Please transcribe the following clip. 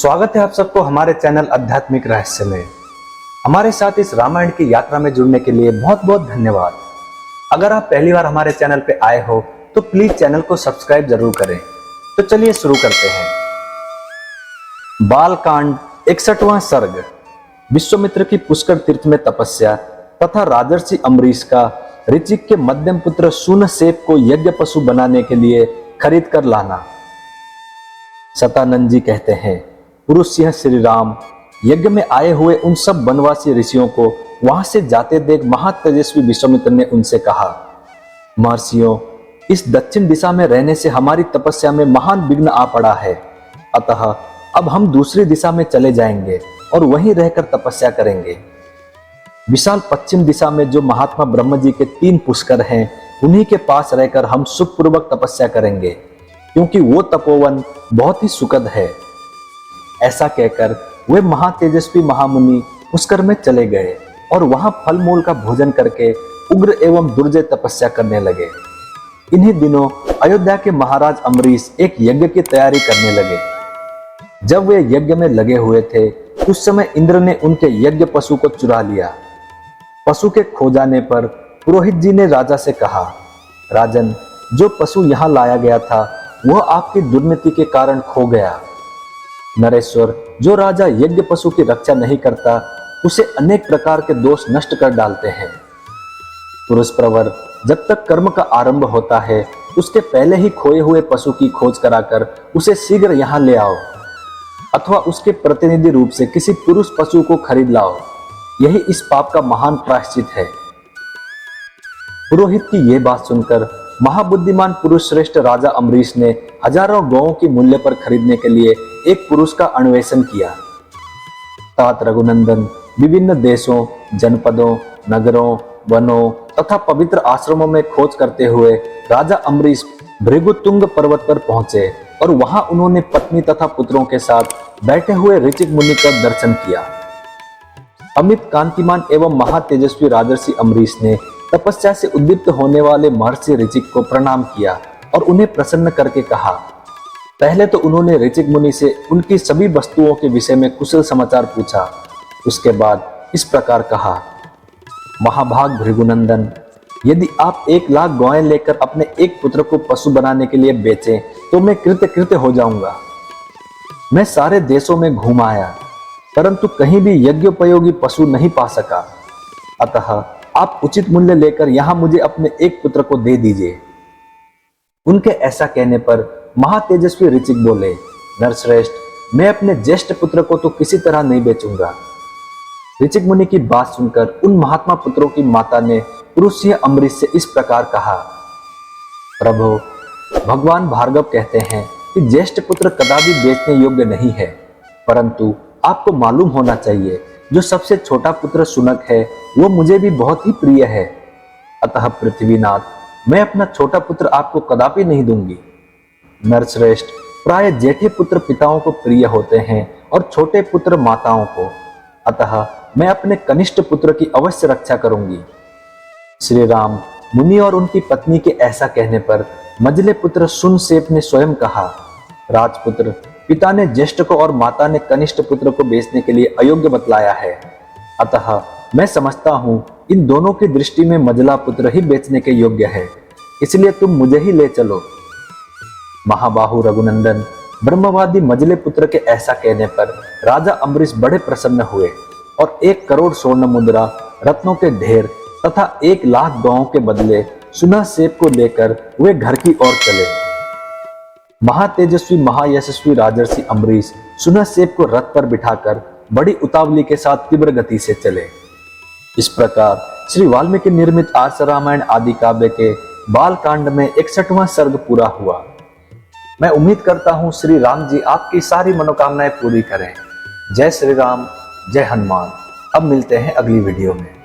स्वागत है आप सबको हमारे चैनल आध्यात्मिक रहस्य में। हमारे साथ इस रामायण की यात्रा में जुड़ने के लिए बहुत बहुत धन्यवाद। अगर आप पहली बार हमारे चैनल पे आए हो तो प्लीज चैनल को सब्सक्राइब जरूर करें। तो चलिए शुरू करते हैं। बालकांड 61वां सर्ग। विश्वामित्र की पुष्कर तीर्थ में तपस्या तथा राजर्षि अम्बरीश का ऋचिक के मध्यम पुत्र शूनसेप को यज्ञ पशु बनाने के लिए खरीद कर लाना। सतानंद जी कहते हैं, पुरुष सिंह श्री राम यज्ञ में आए हुए उन सब वनवासी ऋषियों को वहां से जाते देख महातेजस्वी विश्वामित्र ने उनसे कहा, महर्षियों, इस दक्षिण दिशा में रहने से हमारी तपस्या में महान विघ्न आ पड़ा है। अतः अब हम दूसरी दिशा में चले जाएंगे और वहीं रहकर तपस्या करेंगे। विशाल पश्चिम दिशा में जो महात्मा ब्रह्म जी के 3 पुष्कर हैं, उन्हीं के पास रहकर हम सुखपूर्वक तपस्या करेंगे, क्योंकि वो तपोवन बहुत ही सुखद है। ऐसा कहकर वे महातेजस्वी महामुनि पुष्कर में चले गए और वहां फल मूल का भोजन करके उग्र एवं दुर्जय तपस्या करने लगे। इन्हीं दिनों अयोध्या के महाराज अम्बरीश एक यज्ञ की तैयारी करने लगे। जब वे यज्ञ में लगे हुए थे उस समय इंद्र ने उनके यज्ञ पशु को चुरा लिया। पशु के खो जाने पर पुरोहित जी ने राजा से कहा, राजन, जो पशु यहाँ लाया गया था वह आपकी दुर्नीति के कारण खो गया। नरेश्वर, जो राजा यज्ञ पशु की रक्षा नहीं करता उसे अनेक प्रकार के दोष नष्ट कर डालते हैं। पुरुष प्रवर, जब तक कर्म का आरंभ होता है उसके पहले ही खोए हुए पशु की खोज कराकर उसे शीघ्र यहाँ ले आओ, अथवा उसके प्रतिनिधि रूप से किसी पुरुष पशु को खरीद लाओ। यही इस पाप का महान प्रायश्चित है। पुरोहित की यह बात सुनकर महाबुद्धिमान पुरुष श्रेष्ठ राजा अम्बरीश ने हजारों गौओं की मूल्य पर खरीदने के लिए एक पुरुष का अन्वेषण किया। तात रघुनंदन विभिन्न देशों, जनपदों, नगरों, वनों तथा पवित्र आश्रमों में खोज करते हुए राजा अम्बरीश भृगुतुंग पर्वत पर पहुंचे और वहां उन्होंने पत्नी तथा पुत्रों के साथ बैठे हुए ऋचिक मुनि का दर्शन किया। अमित कांतिमान एवं महातेजस्वी राजर्षि अम्बरीश ने तपस्या से उद्दीप्त होने वाले महर्षि ऋचिक को प्रणाम किया और उन्हें प्रसन्न करके कहा। पहले तो उन्होंने ऋचिक मुनि से उनकी सभी वस्तुओं के विषय में कुशल समाचार पूछा। उसके बाद इस प्रकार कहा, महाभाग भृगुनंदन, यदि आप 1,00,000 गौएं लेकर अपने एक पुत्र को पशु बनाने के लिए बेचें तो मैं कृतकृत्य हो जाऊंगा। मैं सारे देशों में घूम आया परंतु कहीं भी यज्ञोपयोगी पशु नहीं पा सका। अतः आप उचित मूल्य लेकर यहां मुझे अपने एक पुत्र को दे दीजिए। उनके ऐसा कहने पर महातेजस्वी ऋचिक बोले, नरश्रेष्ठ, मैं अपने ज्येष्ठ पुत्र को तो किसी तरह नहीं बेचूंगा। ऋचिक मुनि की बात सुनकर उन महात्मा पुत्रों की माता ने पुरुष सिंह अम्बरीश से इस प्रकार कहा, प्रभु, भगवान भार्गव कहते हैं कि ज्येष्ठ पुत्र कदापि बेचने योग्य नहीं है, परंतु आपको मालूम होना चाहिए जो सबसे छोटा पुत्र शुनक है वो मुझे भी बहुत ही प्रिय है। अतः पृथ्वीनाथ, मैं अपना छोटा पुत्र आपको कदापि नहीं दूंगी। नरश्रेष्ठ, प्राय जेठे पुत्र पिताओं को प्रिय होते हैं और छोटे पुत्र माताओं को, अतः मैं अपने कनिष्ठ पुत्र की अवश्य रक्षा करूंगी। श्री राम, मुनि और उनकी पत्नी के ऐसा कहने पर मझले पुत्र शूनसेप ने स्वयं कहा, राजपुत्र, पिता ने ज्येष्ठ को और माता ने कनिष्ठ पुत्र को बेचने के लिए अयोग्य बतलाया है। अतः मैं समझता हूँ इन दोनों की दृष्टि में मझला पुत्र ही बेचने के योग्य है, इसलिए तुम मुझे ही ले चलो। महाबाहु रघुनंदन, ब्रह्मवादी मझले पुत्र के ऐसा कहने पर राजा अम्बरीश बड़े प्रसन्न हुए और 1 करोड़ स्वर्ण मुद्रा, रत्नों के ढेर तथा 1,00,000 गौओं के बदले शूनसेप को लेकर वे घर की ओर चले। महातेजस्वी महायशस्वी राजर्षि अम्बरीश शूनसेप को रथ पर बिठाकर बड़ी उतावली के साथ तीव्र गति से चले। इस प्रकार श्री वाल्मीकि निर्मित आर्ष रामायण आदि काव्य के बालकांड में 61वां सर्ग पूरा हुआ। मैं उम्मीद करता हूं श्री राम जी आपकी सारी मनोकामनाएं पूरी करें। जय श्री राम, जय हनुमान। अब मिलते हैं अगली वीडियो में।